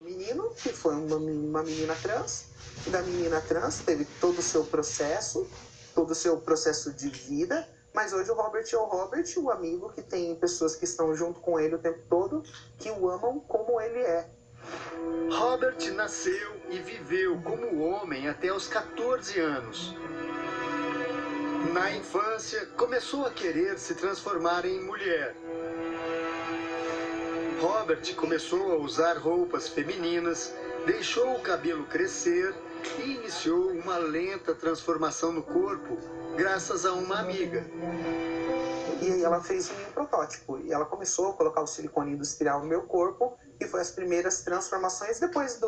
Menino, que foi uma menina trans, e da menina trans teve todo o seu processo de vida, mas hoje o Robert é o Robert, o amigo que tem pessoas que estão junto com ele o tempo todo, que o amam como ele é. Robert nasceu e viveu como homem até os 14 anos. Na infância, começou a querer se transformar em mulher. Robert começou a usar roupas femininas, deixou o cabelo crescer e iniciou uma lenta transformação no corpo, graças a uma amiga. E aí ela fez um protótipo, e ela começou a colocar o silicone industrial no meu corpo, e foi as primeiras transformações depois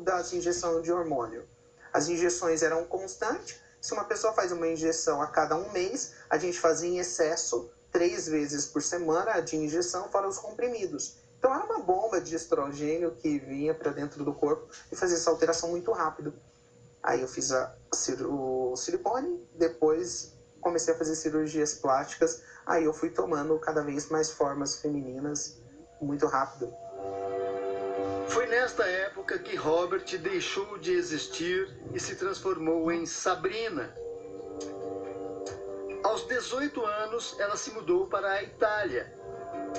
das injeções de hormônio. As injeções eram constantes, se uma pessoa faz uma injeção a cada um mês, a gente fazia em excesso 3 vezes por semana de injeção fora os comprimidos. Então era uma bomba de estrogênio que vinha para dentro do corpo e fazia essa alteração muito rápido. Aí eu fiz o silicone, depois comecei a fazer cirurgias plásticas, aí eu fui tomando cada vez mais formas femininas muito rápido. Foi nesta época que Robert deixou de existir e se transformou em Sabrina. Aos 18 anos, ela se mudou para a Itália.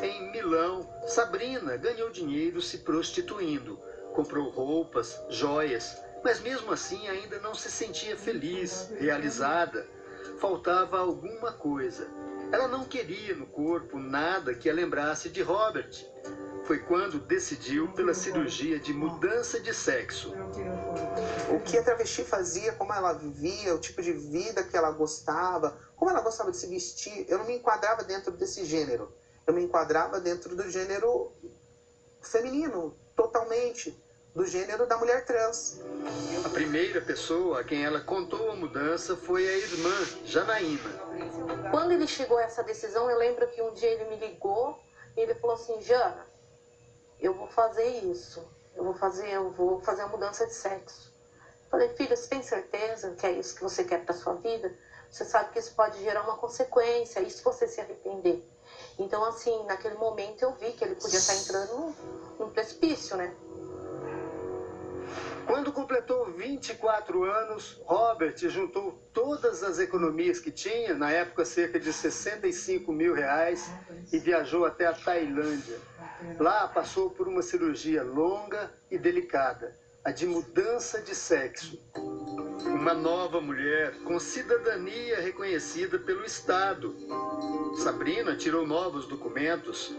Em Milão, Sabrina ganhou dinheiro se prostituindo. Comprou roupas, joias, mas mesmo assim ainda não se sentia feliz, realizada. Faltava alguma coisa. Ela não queria no corpo nada que a lembrasse de Robert. Foi quando decidiu pela cirurgia de mudança de sexo. O que a travesti fazia, como ela vivia, o tipo de vida que ela gostava, como ela gostava de se vestir, eu não me enquadrava dentro desse gênero. Eu me enquadrava dentro do gênero feminino, totalmente, do gênero da mulher trans. A primeira pessoa a quem ela contou a mudança foi a irmã, Janaína. Quando ele chegou a essa decisão, eu lembro que um dia ele me ligou e ele falou assim: Jana, eu vou fazer isso, eu vou fazer a mudança de sexo. Falei: filho, você tem certeza que é isso que você quer para sua vida? Você sabe que isso pode gerar uma consequência, e se você se arrepender? Então, assim, naquele momento eu vi que ele podia estar entrando num precipício, né? Quando completou 24 anos, Robert juntou todas as economias que tinha, na época cerca de 65 mil reais, e viajou até a Tailândia. Lá passou por uma cirurgia longa e delicada, a de mudança de sexo. Uma nova mulher com cidadania reconhecida pelo Estado. Sabrina tirou novos documentos.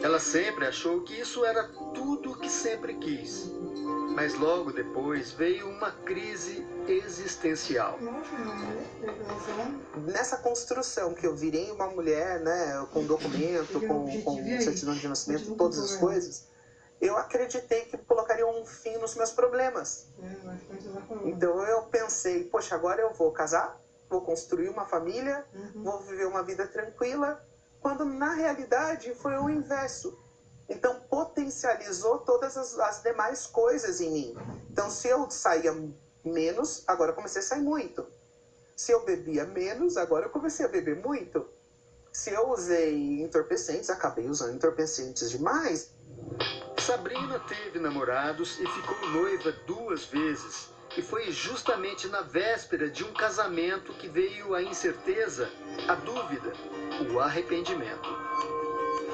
Ela sempre achou que isso era tudo o que sempre quis. Mas logo depois veio uma crise existencial. Nessa construção que eu virei uma mulher, né, com documento, com certidão de nascimento, todas as coisas, eu acreditei que colocaria um fim nos meus problemas. Então eu pensei, poxa, agora eu vou casar, vou construir uma família, vou viver uma vida tranquila, quando na realidade foi o inverso. Então potencializou todas as demais coisas em mim. Então se eu saía menos, agora eu comecei a sair muito. Se eu bebia menos, agora eu comecei a beber muito. Se eu usei entorpecentes, acabei usando entorpecentes demais. Sabrina teve namorados e ficou noiva 2 vezes. E foi justamente na véspera de um casamento que veio a incerteza, a dúvida, o arrependimento.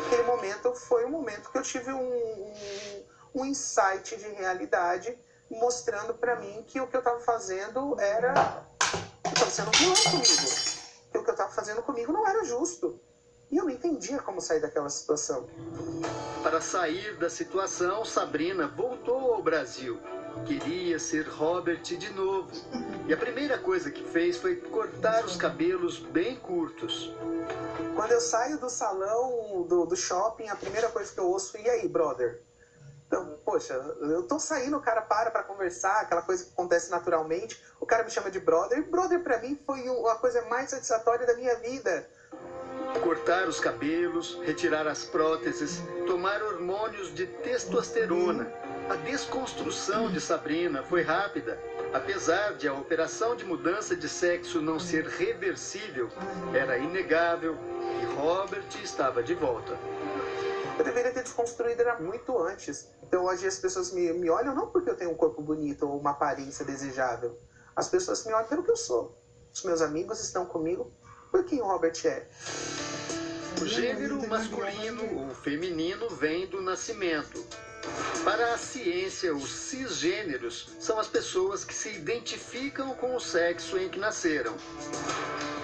Aquele momento foi um momento que eu tive um insight de realidade, mostrando para mim que o que eu estava fazendo era... Eu estava sendo vilão comigo. Que o que eu estava fazendo comigo não era justo. E eu não entendia como sair daquela situação. Para sair da situação, Sabrina voltou ao Brasil. Queria ser Robert de novo. E a primeira coisa que fez foi cortar os cabelos bem curtos. Quando eu saio do salão, do shopping, a primeira coisa que eu ouço é: e aí, brother? Então, poxa, eu tô saindo, o cara para conversar, aquela coisa que acontece naturalmente, o cara me chama de brother, e brother pra mim foi a coisa mais satisfatória da minha vida. Cortar os cabelos, retirar as próteses, tomar hormônios de testosterona. A desconstrução de Sabrina foi rápida. Apesar de a operação de mudança de sexo não ser reversível, era inegável que Robert estava de volta. Eu deveria ter desconstruído era muito antes. Então hoje as pessoas me olham não porque eu tenho um corpo bonito ou uma aparência desejável. As pessoas me olham pelo que eu sou. Os meus amigos estão comigo por quem o Robert é. O gênero masculino ou feminino vem do nascimento. Para a ciência, os cisgêneros são as pessoas que se identificam com o sexo em que nasceram.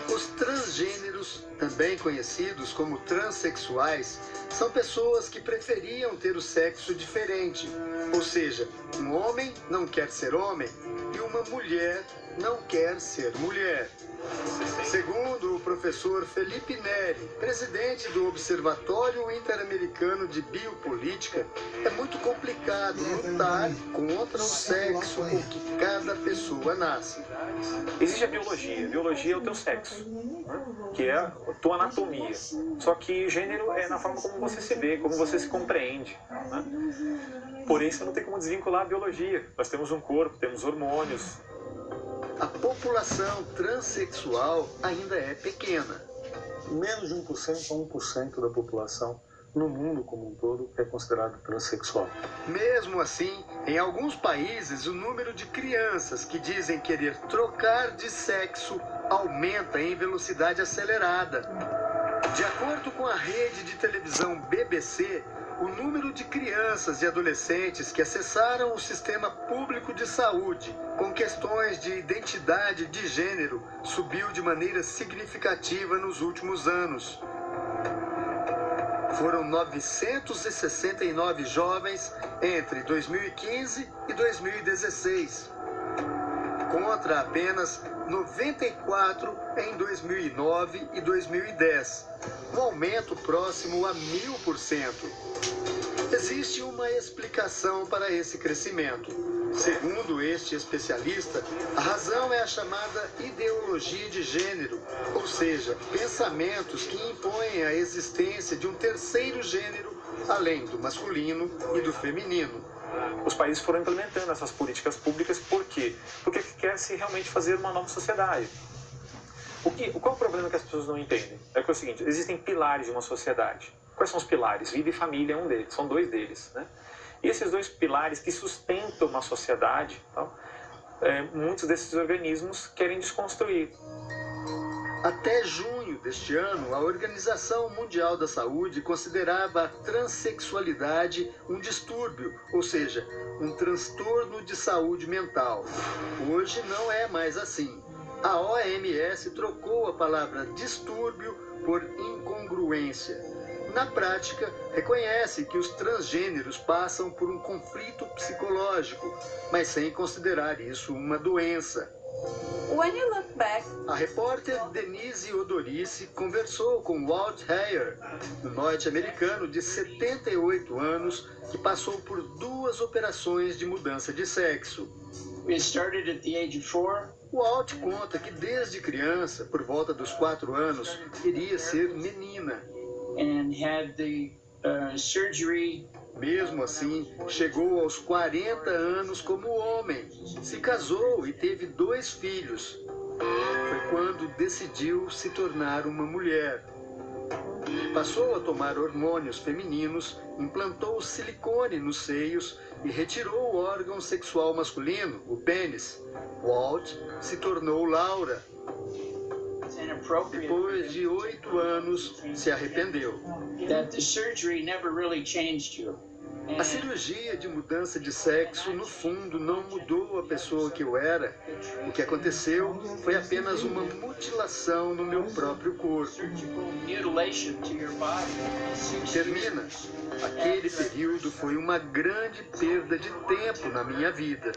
Os transgêneros, também conhecidos como transexuais, são pessoas que preferiam ter o sexo diferente. Ou seja, um homem não quer ser homem e uma mulher não quer ser mulher. Segundo o professor Felipe Neri, presidente do Observatório Interamericano de Biopolítica, é muito complicado lutar contra o sexo com que cada pessoa nasce. Existe a biologia. Biologia é o teu sexo, né? Que é a tua anatomia. Só que gênero é na forma como você se vê, como você se compreende, né? Porém, você não tem como desvincular a biologia. Nós temos um corpo, temos hormônios. A população transexual ainda é pequena. Menos de 1% a 1% da população no mundo como um todo é considerado transexual. Mesmo assim, em alguns países, o número de crianças que dizem querer trocar de sexo aumenta em velocidade acelerada. De acordo com a rede de televisão BBC, o número de crianças e adolescentes que acessaram o sistema público de saúde com questões de identidade de gênero subiu de maneira significativa nos últimos anos. Foram 969 jovens entre 2015 e 2016, contra apenas 94 em 2009 e 2010, um aumento próximo a 1000%. Existe uma explicação para esse crescimento. Segundo este especialista, a razão é a chamada ideologia de gênero, ou seja, pensamentos que impõem a existência de um terceiro gênero, além do masculino e do feminino. Os países foram implementando essas políticas públicas, por quê? Porque quer-se realmente fazer uma nova sociedade. Qual é o problema que as pessoas não entendem? É que é o seguinte, existem pilares de uma sociedade. Quais são os pilares? Vida e família é um deles, são dois deles, né? E esses dois pilares que sustentam uma sociedade, tá? Muitos desses organismos querem desconstruir. Até junho deste ano, a Organização Mundial da Saúde considerava a transexualidade um distúrbio, ou seja, um transtorno de saúde mental. Hoje não é mais assim. A OMS trocou a palavra distúrbio por incongruência. Na prática, reconhece que os transgêneros passam por um conflito psicológico, mas sem considerar isso uma doença. A repórter Denise Odorice conversou com Walt Heyer, um norte-americano de 78 anos que passou por 2 operações de mudança de sexo. Walt conta que desde criança, por volta dos 4 anos, queria ser menina. Mesmo assim, chegou aos 40 anos como homem, se casou e teve 2 filhos. Foi quando decidiu se tornar uma mulher. Passou a tomar hormônios femininos, implantou silicone nos seios e retirou o órgão sexual masculino, o pênis. Walt se tornou Laura. Depois de 8 anos, se arrependeu. A cirurgia de mudança de sexo, no fundo, não mudou a pessoa que eu era. O que aconteceu foi apenas uma mutilação no meu próprio corpo. Termina. Aquele período foi uma grande perda de tempo na minha vida.